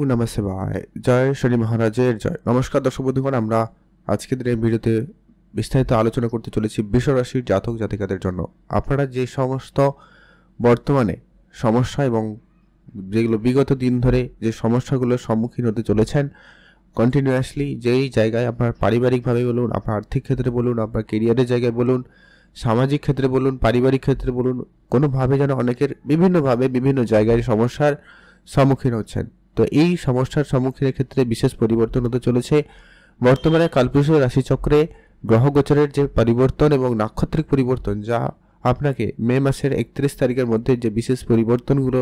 ওং নমঃ শিবায়। জয় শনি মহারাজের জয়। নমস্কার দর্শক বন্ধুগণ, আমরা আজকের এই ভিডিওতে বিস্তারিত আলোচনা করতে চলেছি বৃষ রাশির জাতক জাতিকাদের জন্য। আপনারা যে সমস্ত বর্তমানে সমস্যা এবং যেগুলো বিগত দিন ধরে যে সমস্যাগুলোর সম্মুখীন হতে চলেছেন কন্টিনিউয়াসলি, যেই জায়গায় আপনার পারিবারিকভাবে বলুন, আপনার আর্থিক ক্ষেত্রে বলুন, আপনার কেরিয়ারের জায়গায় বলুন, সামাজিক ক্ষেত্রে বলুন, পারিবারিক ক্ষেত্রে বলুন, কোনোভাবে যেন অনেকের বিভিন্নভাবে বিভিন্ন জায়গায় সমস্যার সম্মুখীন হচ্ছেন। তো এই সমস্যার সম্মুখীনের ক্ষেত্রে বিশেষ পরিবর্তন হতে চলেছে। বর্তমানে কালপুরুষ রাশিচক্রে গ্রহগোচরের যে পরিবর্তন এবং নাক্ষত্রিক পরিবর্তন, যা আপনাকে মে মাসের 31 তারিখের মধ্যে যে বিশেষ পরিবর্তনগুলো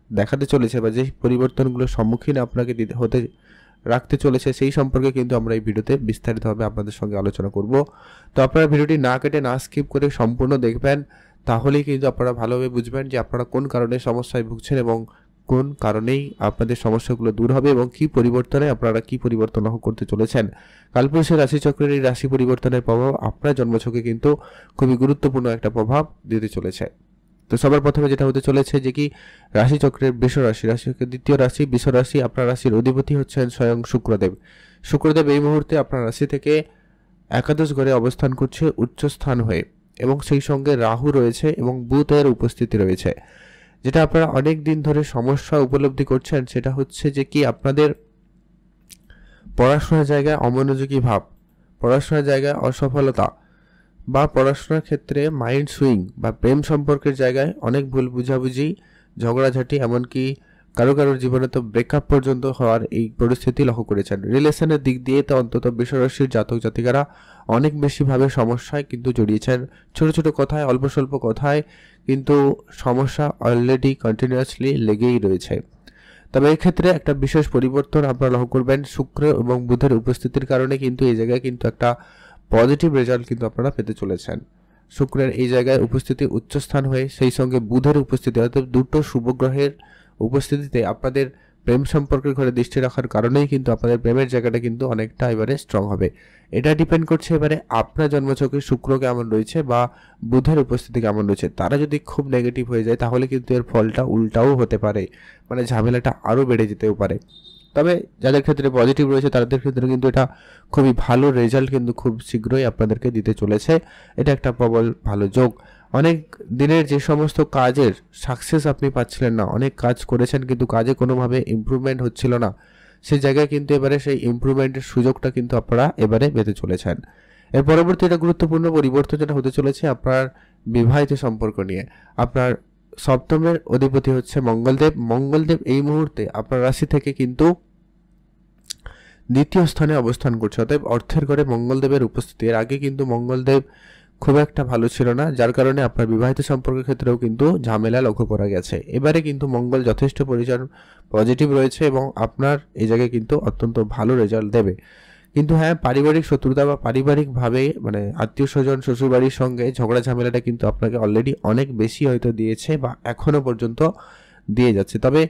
দেখাতে চলেছে বা যে পরিবর্তনগুলোর সম্মুখীন আপনাকে হতে রাখতে চলেছে, সেই সম্পর্কে কিন্তু আমরা এই ভিডিওতে বিস্তারিতভাবে আপনাদের সঙ্গে আলোচনা করব। তো আপনারা ভিডিওটি না কেটে না স্কিপ করে সম্পূর্ণ দেখবেন, তাহলেই কিন্তু আপনারা ভালোভাবে বুঝবেন যে আপনারা কোন কারণে সমস্যায় ভুগছেন এবং কোন কারণেই আপনাদের সমস্যাগুলো দূর হবে এবং কি পরিবর্তনে আপনারা কি পরিবর্তন করতে চলেছেন। কালপুরুষের রাশিচক্রের এই রাশি পরিবর্তনের প্রভাব আপনার জন্মছকে কিন্তু খুবই গুরুত্বপূর্ণ একটা প্রভাব দিতে চলেছে। তো সবার প্রথমে যেটা হতে চলেছে যে কি রাশিচক্রের বৃষ রাশি, রাশিচক্রের দ্বিতীয় রাশি বৃষ রাশি, আপনার রাশির অধিপতি হচ্ছেন স্বয়ং শুক্রদেব। শুক্রদেব এই মুহূর্তে আপনার রাশি থেকে একাদশ ঘরে অবস্থান করছে উচ্চ স্থান হয়ে, এবং সেই সঙ্গে রাহু রয়েছে এবং বুধের উপস্থিতি রয়েছে। যেটা আপনারা অনেক দিন ধরে সমস্যা উপলব্ধি করছেন সেটা হচ্ছে যে কি আপনাদের পড়াশোনার জায়গায় অমনোযোগী ভাব, পড়াশোনার জায়গায় অসফলতা, বা পড়াশোনার ক্ষেত্রে মাইন্ড সুইং, বা প্রেম সম্পর্কের জায়গায় অনেক ভুল বুঝাবুঝি, ঝগড়াঝাটি, এমনকি কারোর জীবনে তো ব্রেকআপ পর্যন্ত হওয়ার এই পরিস্থিতি লক্ষ্য করেছেন। রিলেশনের দিক দিয়ে তো অন্তত বৃষ রাশির জাতক জাতিকারা অনেক বেশিভাবে সমস্যায় কিন্তু জড়িয়েছেন। ছোট ছোট কথায়, অল্প স্বল্প কথায় কিন্তু সমস্যা অলরেডি কন্টিনিউয়াসলি লেগেই রয়েছে। তবে এই ক্ষেত্রে একটা বিশেষ পরিবর্তন আপনারা লক্ষ্য করবেন, শুক্র এবং বুধের উপস্থিতির কারণে কিন্তু এই জায়গায় কিন্তু একটা পজিটিভ রেজাল্ট কিন্তু আপনারা পেতে চলেছেন। শুক্রের এই জায়গায় উপস্থিতি উচ্চস্থান হয়ে, সেই সঙ্গে বুধের উপস্থিতি, অর্থাৎ দুটো শুভগ্রহের উপস্থিতিতে আপনাদের প্রেম সম্পর্কের ঘরে দৃষ্টি রাখার কারণেই কিন্তু আপনাদের প্রেমের জায়গাটা কিন্তু অনেকটা এবারে স্ট্রং হবে। এটা ডিপেন্ড করছে এবারে আপনার জন্মছকে শুক্র কেমন রয়েছে বা বুধের উপস্থিতি কেমন রয়েছে। তারা যদি খুব নেগেটিভ হয়ে যায় তাহলে কিন্তু এর ফলটা উল্টাও হতে পারে, মানে ঝামেলাটা আরও বেড়ে যেতেও পারে। তবে যাদের ক্ষেত্রে পজিটিভ রয়েছে তাদের ক্ষেত্রে কিন্তু এটা খুবই ভালো রেজাল্ট কিন্তু খুব শীঘ্রই আপনাদেরকে দিতে চলেছে। এটা একটা প্রবল ভালো যোগ। অনেক দিনের যে সমস্ত কাজের সাকসেস আপনি পাচ্ছিলেন না, অনেক কাজ করেছেন কিন্তু কাজে কোনোভাবে ইমপ্রুভমেন্ট হচ্ছিল না, সেই জায়গায় কিন্তু এবারে সেই ইমপ্রুভমেন্টের সুযোগটা কিন্তু আপনারা এবারে পেতে চলেছেন। এর পরবর্তী একটা গুরুত্বপূর্ণ পরিবর্তন যেটা হতে চলেছে আপনার বিবাহিত সম্পর্ক নিয়ে। আপনার সপ্তমের অধিপতি হচ্ছে মঙ্গলদেব। মঙ্গলদেব এই মুহূর্তে আপনার রাশি থেকে কিন্তু দ্বিতীয় স্থানে অবস্থান করছে, অতএব অর্থের ঘরে মঙ্গলদেবের উপস্থিতি। এর আগে কিন্তু মঙ্গলদেব খুব একটা ভালো ছিল না, যার কারণে আপনার বিবাহিত সম্পর্কের ক্ষেত্রেও কিন্তু ঝামেলা লক্ষ্য করা গেছে। এবারে কিন্তু মঙ্গল যথেষ্ট পজিটিভ রয়েছে এবং আপনার এই জায়গায় কিন্তু অত্যন্ত ভালো রেজাল্ট দেবে। কিন্তু হ্যাঁ, পারিবারিক শত্রুতা বা পারিবারিকভাবে মানে আত্মীয় স্বজন শ্বশুরবাড়ির সঙ্গে ঝগড়া ঝামেলাটা কিন্তু আপনাকে অলরেডি অনেক বেশি হয়তো দিয়েছে বা এখনো পর্যন্ত দিয়ে যাচ্ছে। তবে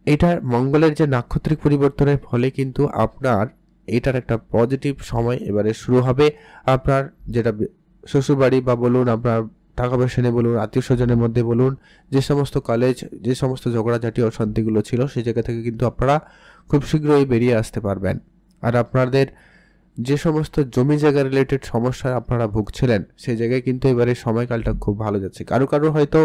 এটার মঙ্গলের যে নাক্ষত্রিক পরিবর্তনের ফলে কিন্তু আপনার এটার একটা পজিটিভ সময় এবারে শুরু হবে। আপনার যেটা শ্বশুরবাড়ি বা বলুন, আপনার টাকা পয়সা নিয়ে বলুন, আত্মীয় স্বজনের মধ্যে বলুন, যে সমস্ত কলেজ, যে সমস্ত ঝগড়াঝাটি অশান্তিগুলো ছিল সেই জায়গা থেকে কিন্তু আপনারা খুব শীঘ্রই বেরিয়ে আসতে পারবেন। আর আপনাদের যে সমস্ত জমি জায়গা রিলেটেড সমস্যা আপনারা ভুগছিলেন সেই জায়গায় কিন্তু এবারে সময়কালটা খুব ভালো যাচ্ছে। কারো হয়তো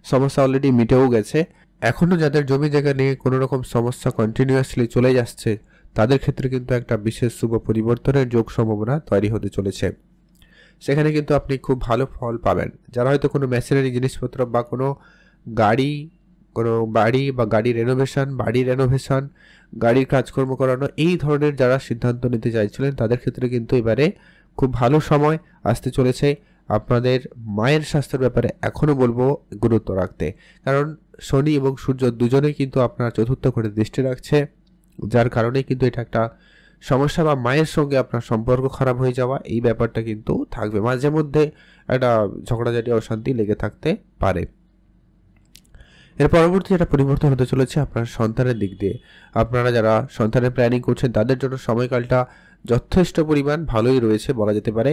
সমস্যা অলরেডি মিটেও গেছে। এখনও যাদের জমি জায়গা নিয়ে কোনো রকম সমস্যা কন্টিনিউয়াসলি চলে যাচ্ছে তাদের ক্ষেত্রে কিন্তু একটা বিশেষ শুভ পরিবর্তনের যোগ সম্ভাবনা তৈরি হতে চলেছে। সেখানে কিন্তু আপনি খুব ভালো ফল পাবেন। যারা হয়তো কোনো মেশিনারি জিনিসপত্র বা কোনো গাড়ি, কোনো বাড়ি বা গাড়ির রেনোভেশন, গাড়ির কাজকর্ম করানো, এই ধরনের যারা সিদ্ধান্ত নিতে চাইছিলেন তাদের ক্ষেত্রে কিন্তু এবারে খুব ভালো সময় আসতে চলেছে। আপনাদের মায়ের স্বাস্থ্যের ব্যাপারে এখনও বলবো গুরুত্ব রাখতে, কারণ শনি এবং সূর্য দুজনেই কিন্তু আপনার চতুর্থ ঘরে দৃষ্টি রাখছে, যার কারণে কিন্তু এটা একটা সমস্যা বা মায়ের সঙ্গে আপনার সম্পর্ক খারাপ হয়ে যাওয়া এই ব্যাপারটা কিন্তু থাকবে। মাঝে মধ্যে একটা ঝগড়াঝাটি অশান্তি লেগে থাকতে পারে। এর পরবর্তী যেটা পরিবর্তন হতে চলেছে আপনার সন্তানের দিক দিয়ে। আপনারা যারা সন্তানের প্ল্যানিং করছেন তাদের জন্য সময়কালটা যথেষ্ট পরিমাণ ভালোই রয়েছে বলা যেতে পারে।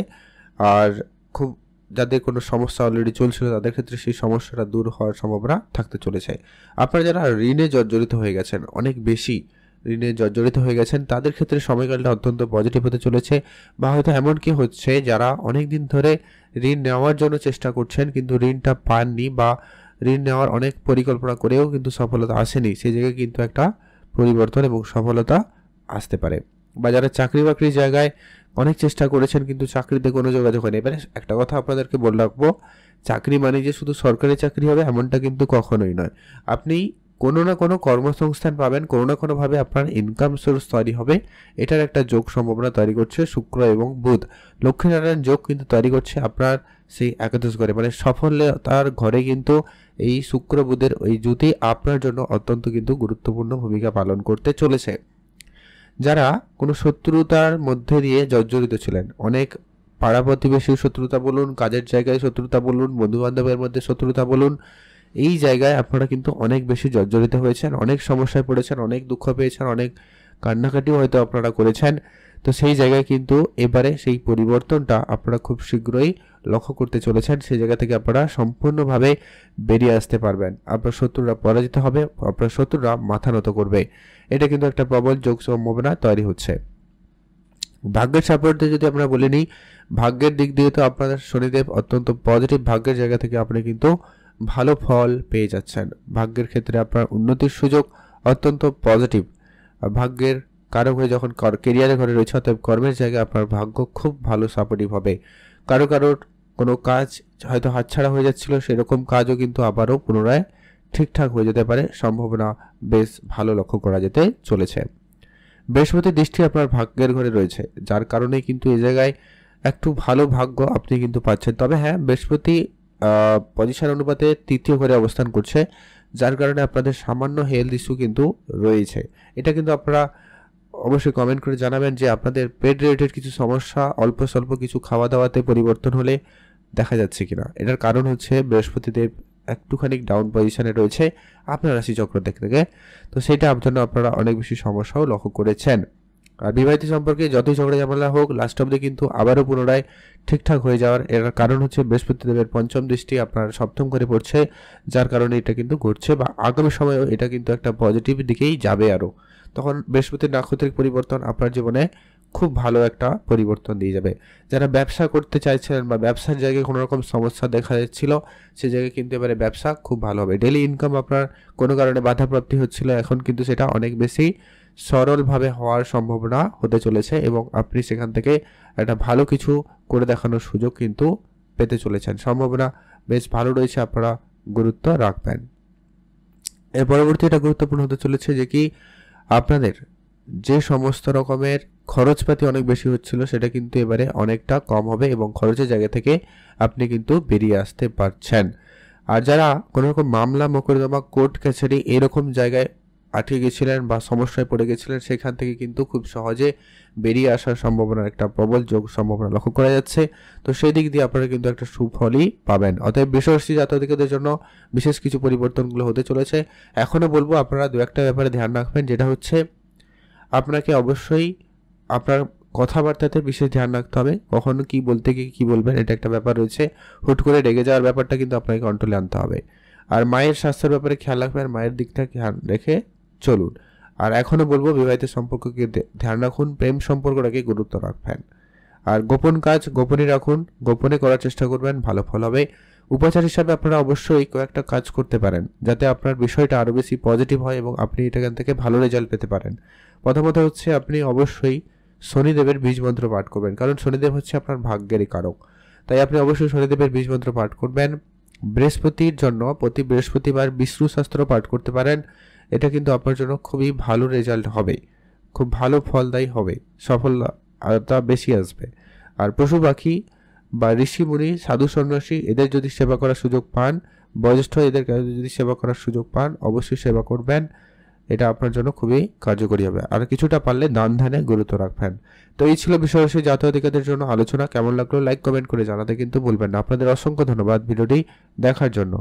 আর খুব যাদের কোনো সমস্যা অলরেডি চলছিল তাদের ক্ষেত্রে সেই সমস্যাটা দূর হওয়ার সম্ভাবনা থাকতে চলেছে। আপনারা যারা ঋণে জর্জরিত হয়ে গেছেন, অনেক বেশি ঋণে জর্জরিত হয়ে গেছেন তাদের ক্ষেত্রে সময়কালটা অত্যন্ত পজিটিভ হতে চলেছে। বা হয়তো এমন কি হচ্ছে যারা অনেক দিন ধরে ঋণ নেওয়ার জন্য চেষ্টা করছেন কিন্তু ঋণটা পাননি, বা ঋণ নেওয়ার অনেক পরিকল্পনা করেও কিন্তু সফলতা আসেনি, সেই জায়গায় কিন্তু একটা পরিবর্তন এবং সফলতা আসতে পারে। বা যারা চাকরি বাকরির জায়গায় অনেক চেষ্টা করেছেন কিন্তু চাকরিতে কোনো যোগাযোগ হয়নি। এবারে একটা কথা আপনাদেরকে বলে রাখবো, চাকরি মানে যে শুধু সরকারি চাকরি হবে এমনটা কিন্তু কখনোই নয়। আপনি কোনো না কোনো কর্মসংস্থান পাবেন, কোনো না কোনোভাবে আপনার ইনকাম সোর্স তৈরি হবে। এটার একটা যোগ সম্ভাবনা তৈরি করছে শুক্র এবং বুধ। লক্ষ্মীনারায়ণ যোগ কিন্তু তৈরি করছে আপনার সেই একাদশ ঘরে, মানে সফলতার ঘরে কিন্তু এই শুক্র বুধের ওই জুতি আপনার জন্য অত্যন্ত কিন্তু গুরুত্বপূর্ণ ভূমিকা পালন করতে চলেছে। যারা কোনো শত্রুতার মধ্যে দিয়ে জর্জরিত ছিলেন, অনেক পাড়া প্রতিবেশীর শত্রুতা বলুন, কাজের জায়গায় শত্রুতা বলুন, বন্ধু বান্ধবের মধ্যে শত্রুতা বলুন, এই জায়গায় আপনারা কিন্তু অনেক বেশি জর্জরিত হয়েছেন, অনেক সমস্যায় পড়েছেন, অনেক দুঃখ পেয়েছেন, অনেক কান্নাকাটিও হয়তো আপনারা করেছেন। তো সেই জায়গায় কিন্তু এবারে সেই পরিবর্তনটা আপনারা খুব শীঘ্রই লক্ষ্য করতে চলেছেন। সেই জায়গা থেকে আপনারা সম্পূর্ণভাবে বেরিয়ে আসতে পারবেন। আপনার শত্রুরা পরাজিত হবে, আপনার শত্রুরা মাথা নত করবে। এটা কিন্তু একটা প্রবল যোগ সম্ভাবনা তৈরি হচ্ছে। ভাগ্যের সাপোর্টে যদি আমরা বলে নিই, ভাগ্যের দিক দিয়ে তো আপনাদের শনিদেব অত্যন্ত পজিটিভ, ভাগ্যের জায়গা থেকে আপনি কিন্তু ভালো ফল পেয়ে যাচ্ছেন। ভাগ্যের ক্ষেত্রে আপনার উন্নতির সুযোগ অত্যন্ত পজিটিভ। ভাগ্যের কারো হয়ে যখন কেরিয়ারের ঘরে রয়েছে, অর্থাৎ কর্মের জায়গায় আপনার ভাগ্য খুব ভালো সাপোর্টিভ হবে। কারোর কোনো কাজ হয়তো হাতছাড়া হয়ে যাচ্ছিল, সেরকম কাজও কিন্তু আবারও পুনরায় ঠিকঠাক হয়ে যেতে পারে, সম্ভাবনা বেশ ভালো লক্ষ্য করা যেতে চলেছে। বৃহস্পতির দৃষ্টি আপনার ভাগ্যের ঘরে রয়েছে, যার কারণে কিন্তু এই জায়গায় একটু ভালো ভাগ্য আপনি কিন্তু পাচ্ছেন। তবে হ্যাঁ, বৃহস্পতি পজিশন অনুপাতে তৃতীয় ঘরে অবস্থান করছে, যার কারণে আপনাদের সামান্য হেলথ ইস্যু কিন্তু রয়েছে। এটা কিন্তু আপনারা অবশ্যই কমেন্ট করে জানাবেন যে আপনাদের পেট রিলেটেড কিছু সমস্যা অল্প স্বল্প কিছু খাওয়া দাওয়াতে পরিবর্তন হলে দেখা যাচ্ছে কিনা। এটার কারণ হচ্ছে বৃহস্পতিদেব একটুখানি ডাউন পজিশনে রয়েছে আপনার রাশিচক্র থেকে। তো সেটা জন্য আপনারা অনেক বেশি সমস্যাও লক্ষ্য করেছেন। আর বিবাহিত সম্পর্কে যতই ঝগড়া ঝামেলা হোক, লাস্ট অব্দি কিন্তু আবারও পুনরায় ঠিকঠাক হয়ে যাওয়ার এর কারণ হচ্ছে বৃহস্পতিদেবের পঞ্চম দৃষ্টি আপনার সপ্তম ঘরে পড়ছে, যার কারণে এটা কিন্তু ঘটছে। বা আগামী সময়েও এটা কিন্তু একটা পজিটিভ দিকেই যাবে আরও। তখন বৃহস্পতির নাক্ষত্রিক পরিবর্তন আপনার জীবনে খুব ভালো একটা পরিবর্তন দিয়ে যাবে। যারা ব্যবসা করতে চাইছিলেন বা ব্যবসার জায়গায় কোনো রকম সমস্যা দেখা যাচ্ছিল, সে জায়গায় কিন্তু এবারে ব্যবসা খুব ভালো হবে। ডেলি ইনকাম আপনার কোনো কারণে বাধাপ্রাপ্তি হচ্ছিল, এখন কিন্তু সেটা অনেক বেশি সরলভাবে হওয়ার সম্ভাবনা হতে চলেছে এবং আপনি সেখান থেকে একটা ভালো কিছু করে দেখানোর সুযোগ কিন্তু পেতে চলেছেন। সম্ভাবনা বেশ ভালো রয়েছে, আপনারা গুরুত্ব রাখবেন। এর পরবর্তী এটা গুরুত্বপূর্ণ হতে চলেছে যে কি আপনাদের যে সমস্ত রকমের খরচপাতি অনেক বেশি হচ্ছিল, সেটা কিন্তু এবারে অনেকটা কম হবে এবং খরচের জায়গা থেকে আপনি কিন্তু বেরিয়ে আসতে পারছেন। আর যারা কোনো রকম মামলা মোকদ্দমা কোর্ট কাছারি এরকম জায়গায় আটকে গেছিলেন বা সমস্যায় পড়ে গেছিলেন, সেখান থেকে কিন্তু খুব সহজে বেরিয়ে আসার সম্ভাবনার একটা প্রবল যোগ সম্ভাবনা লক্ষ্য করা যাচ্ছে। তো সেই দিক দিয়ে আপনারা কিন্তু একটা সুফলই পাবেন। অতএব বৃষরাশি জাতকদের জন্য বিশেষ কিছু পরিবর্তনগুলো হতে চলেছে। এখনও বলবো আপনারা দু একটা ব্যাপারে ধ্যান রাখবেন, যেটা হচ্ছে আপনাকে অবশ্যই আপনার কথাবার্তাতে বিশেষ ধ্যান রাখতে হবে। কখনো কি বলতে গিয়ে কী বলবেন, এটা একটা ব্যাপার রয়েছে। হুট করে রেগে যাওয়ার ব্যাপারটা কিন্তু আপনাকে কন্ট্রোলে আনতে হবে। আর মায়ের স্বাস্থ্যের ব্যাপারে খেয়াল রাখবেন, মায়ের দিকটা খেয়াল রেখে চলুন। আর এখনও বলবো বিবাহিত সম্পর্ককে ধ্যান রাখুন, প্রেম সম্পর্কটাকে গুরুত্ব রাখবেন। আর গোপন কাজ গোপনই রাখুন, গোপনে করার চেষ্টা করবেন, ভালো ফল হবে। উপাচার হিসাবে আপনারা অবশ্যই কয়েকটা কাজ করতে পারেন যাতে আপনার বিষয়টা আরও বেশি পজিটিভ হয় এবং আপনি এখান থেকে ভালো রেজাল্ট পেতে পারেন। প্রথমত হচ্ছে আপনি অবশ্যই শনিদেবের বীজ মন্ত্র পাঠ করবেন, কারণ শনিদেব হচ্ছে আপনার ভাগ্যেরই কারক। তাই আপনি অবশ্যই শনিদেবের বীজ মন্ত্র পাঠ করবেন। বৃহস্পতির জন্য প্রতি বৃহস্পতিবার বিষ্ণু শাস্ত্র পাঠ করতে পারেন। এটা কিন্তু আপনার জন্য খুবই ভালো রেজাল্ট হবে, খুব ভালো ফলদায়ী হবে, সফলতা বেশি আসবে। আর পশু পাখি বা ঋষিমুনি সাধু সন্ন্যাসী এদের যদি সেবা করার সুযোগ পান, বয়োজ্যেষ্ঠ এদের যদি সেবা করার সুযোগ পান, অবশ্যই সেবা করবেন। এটা আপনার জন্য খুবই কার্যকরী হবে। আর কিছুটা পারলে দান ধ্যানে গুরুত্ব রাখবেন। তো এই ছিল বৃষরাশি জাতকদের জন্য আলোচনা। কেমন লাগলো লাইক কমেন্ট করে জানাতে কিন্তু ভুলবেন না। আপনাদের অসংখ্য ধন্যবাদ ভিডিওটি দেখার জন্য।